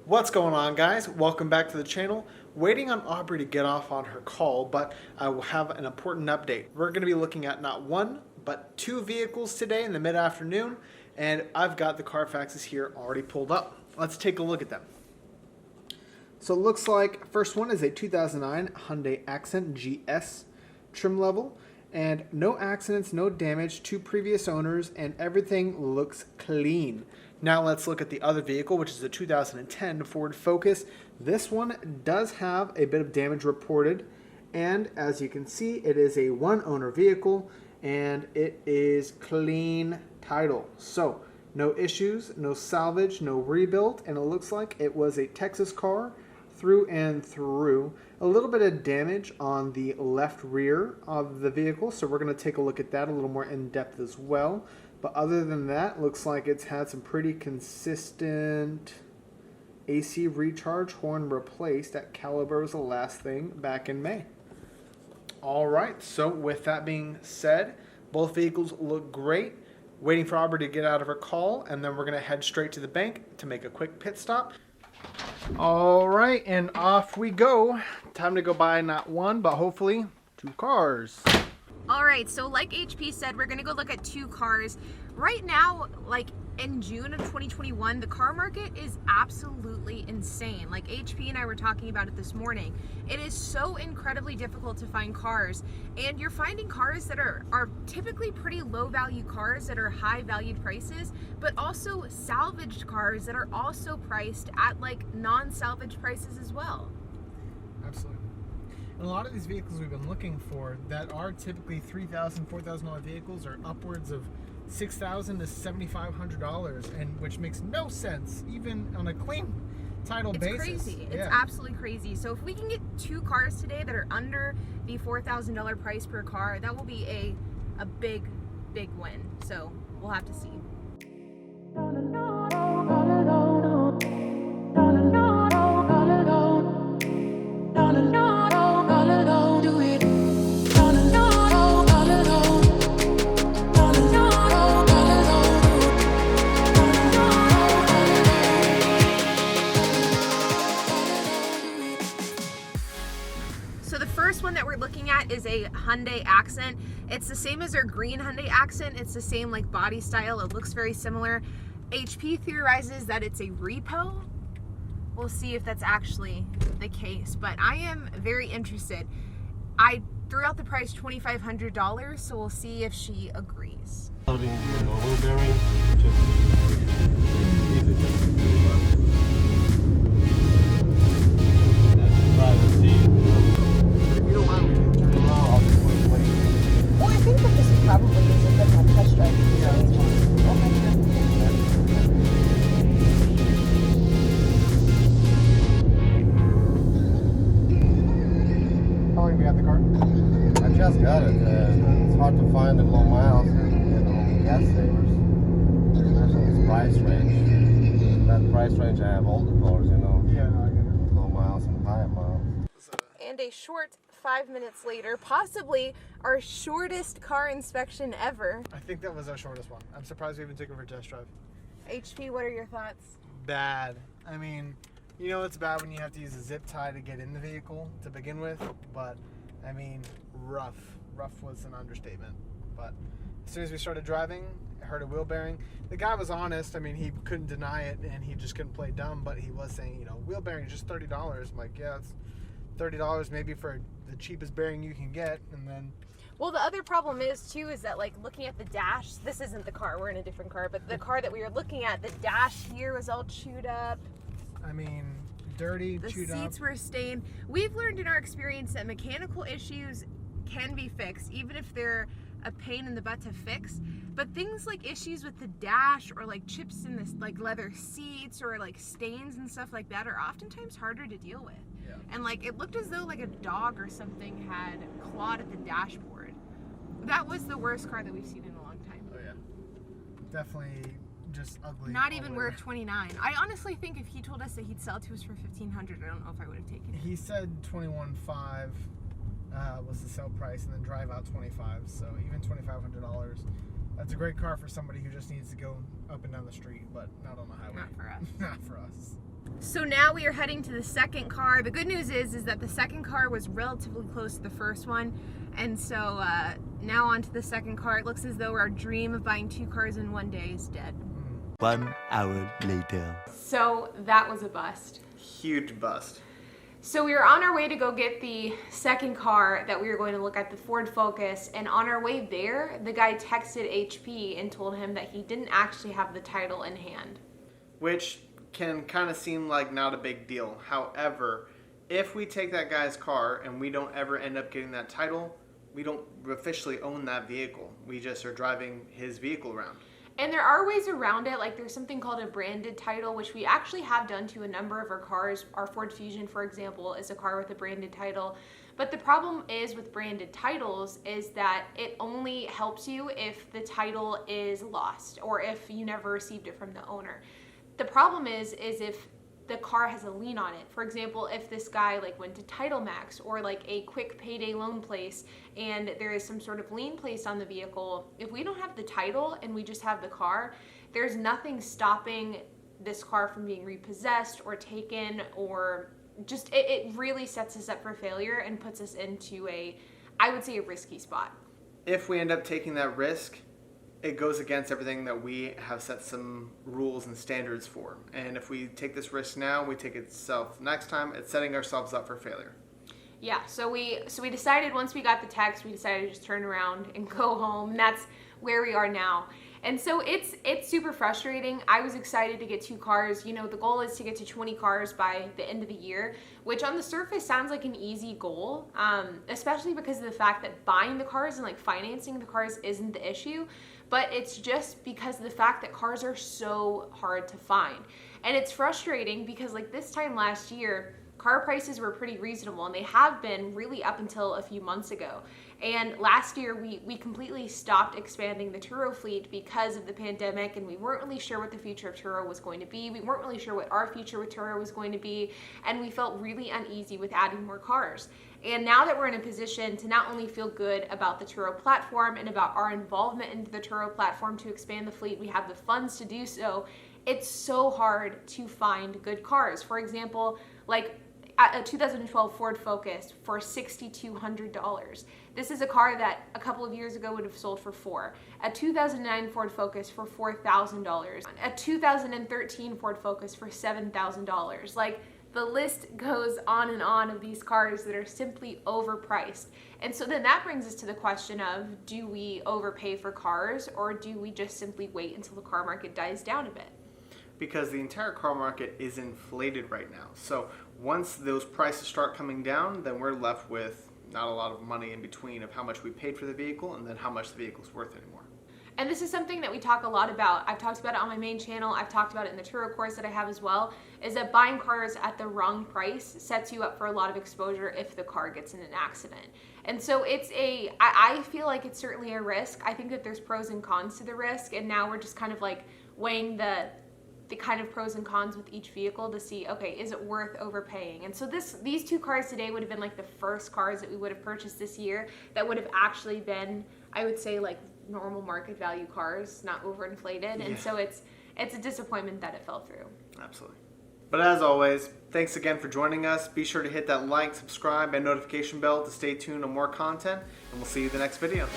What's going on, guys? Welcome back to the channel. Waiting on Aubrey to get off on her call, but I will have an important update. We're going to be looking at not one, but two vehicles today in the mid-afternoon, and I've got the Carfaxes here already pulled up. Let's take a look at them. So it looks like first one is a 2009 Hyundai Accent GS trim level, and no accidents, no damage, to previous owners, and everything looks clean. Now let's look at the other vehicle, which is the 2010 Ford Focus. This one does have a bit of damage reported, and as you can see, it is a one-owner vehicle, and it is clean title. So no issues, no salvage, no rebuild, and it looks like it was a Texas car through and through. A little bit of damage on the left rear of the vehicle, so we're going to take a look at that a little more in depth as well. But other than that, looks like it's had some pretty consistent AC recharge, horn replaced. That caliber was the last thing back in May. All right, so with that being said, both vehicles look great. Waiting for Aubrey to get out of her call, and then we're going to head straight to the bank to make a quick pit stop. All right, and off we go. Time to go buy not one, but hopefully two cars. All right, so like HP said, we're gonna go look at two cars. Right now, like in June of 2021, the car market is absolutely insane. Like HP and I were talking about it this morning. It is so incredibly difficult to find cars, and you're finding cars that are typically pretty low value cars that are high value prices, but also salvaged cars that are also priced at like non-salvage prices as well. Absolutely. And a lot of these vehicles we've been looking for that are typically $3,000, $4,000 vehicles are upwards of $6,000 to $7,500, and which makes no sense even on a clean title basis. It's crazy. Yeah. It's absolutely crazy. So if we can get two cars today that are under the $4,000 price per car, that will be a big win. So we'll have to see. So the first one that we're looking at is a Hyundai Accent. It's the same as our green Hyundai Accent. It's the same like body style. It looks very similar. HP theorizes that it's a repo. We'll see if that's actually the case, but I am very interested. I threw out the price $2,500, so we'll see if she agrees. Well, I think that this is probably a good test drive. How long have you had the car? I just got it. It's hard to find at low miles and gas savers, especially this price range. That price range, I have all the cars, you know. Yeah, I get it. Low miles and high miles. And a short 5 minutes later, possibly our shortest car inspection ever. I think that was our shortest one. I'm surprised we even took it for a test drive. HP, what are your thoughts? Bad. I mean, you know it's bad when you have to use a zip tie to get in the vehicle to begin with, but I mean, rough. Rough was an understatement. But as soon as we started driving, I heard a wheel bearing. The guy was honest. I mean, he couldn't deny it, and he just couldn't play dumb, but he was saying, you know, wheel bearing is just $30. I'm like, yeah, it's $30 maybe for the cheapest bearing you can get, and then... Well, the other problem is, too, is that, like, looking at the dash, this isn't the car, we're in a different car, but the car that we were looking at, the dash here was all chewed up. I mean, dirty, chewed up. The seats were stained. We've learned in our experience that mechanical issues can be fixed, even if they're a pain in the butt to fix. But things like issues with the dash, or like chips in this like leather seats, or like stains and stuff like that, are oftentimes harder to deal with. Yeah. And like it looked as though like a dog or something had clawed at the dashboard. That was the worst car that we've seen in a long time. Oh yeah, definitely just ugly. Not even worth $29. I honestly think if he told us that he'd sell it to us for $1,500, I don't know if I would have taken it. He said $21,500 was the sale price, and then drive out $25,000. So even $2,500. That's a great car for somebody who just needs to go up and down the street, but not on the highway. Not for us. Not for us. So now we are heading to the second car. The good news is that the second car was relatively close to the first one. And so now on to the second car. It looks as though our dream of buying 2 cars in one day is dead. 1 hour later. So that was a bust. Huge bust. So we were on our way to go get the second car that we were going to look at, the Ford Focus, and on our way there, the guy texted HP and told him that he didn't actually have the title in hand. Which can kind of seem like not a big deal. However, if we take that guy's car and we don't ever end up getting that title, we don't officially own that vehicle. We just are driving his vehicle around. And there are ways around it, like there's something called a branded title, which we actually have done to a number of our cars. Our Ford Fusion, for example, is a car with a branded title. But the problem is with branded titles is that it only helps you if the title is lost or if you never received it from the owner. The problem is if the car has a lien on it. For example, if this guy like went to Title Max or like a quick payday loan place and there is some sort of lien placed on the vehicle, if we don't have the title and we just have the car, there's nothing stopping this car from being repossessed or taken, or just it really sets us up for failure and puts us into I would say a risky spot. If we end up taking that risk, it goes against everything that we have set some rules and standards for. And if we take this risk now, we take it next time, it's setting ourselves up for failure. Yeah, so we decided once we got the text, we decided to just turn around and go home. And that's where we are now. And so it's super frustrating. I was excited to get 2 cars. You know, the goal is to get to 20 cars by the end of the year, which on the surface sounds like an easy goal, especially because of the fact that buying the cars and like financing the cars isn't the issue. But it's just because of the fact that cars are so hard to find. And it's frustrating because like this time last year, car prices were pretty reasonable, and they have been really up until a few months ago. And last year we completely stopped expanding the Turo fleet because of the pandemic, and we weren't really sure what the future of Turo was going to be. We weren't really sure what our future with Turo was going to be, and we felt really uneasy with adding more cars. And now that we're in a position to not only feel good about the Turo platform and about our involvement into the Turo platform to expand the fleet, we have the funds to do so. It's so hard to find good cars. For example, like a 2012 Ford Focus for $6,200. This is a car that a couple of years ago would have sold for $4,000. A 2009 Ford Focus for $4,000. A 2013 Ford Focus for $7,000. Like, the list goes on and on of these cars that are simply overpriced. And so then that brings us to the question of, do we overpay for cars, or do we just simply wait until the car market dies down a bit? Because the entire car market is inflated right now. So once those prices start coming down, then we're left with not a lot of money in between of how much we paid for the vehicle and then how much the vehicle's worth anymore. And this is something that we talk a lot about. I've talked about it on my main channel. I've talked about it in the Turo course that I have as well, is that buying cars at the wrong price sets you up for a lot of exposure if the car gets in an accident. And so I feel like it's certainly a risk. I think that there's pros and cons to the risk, and now we're just kind of like weighing the kind of pros and cons with each vehicle to see, okay, is it worth overpaying? And so these 2 cars today would have been like the first cars that we would have purchased this year that would have actually been, I would say, like normal market value cars, not overinflated. Yeah. And so it's a disappointment that it fell through. Absolutely. But as always, thanks again for joining us. Be sure to hit that like, subscribe, and notification bell to stay tuned on more content, and we'll see you in the next video.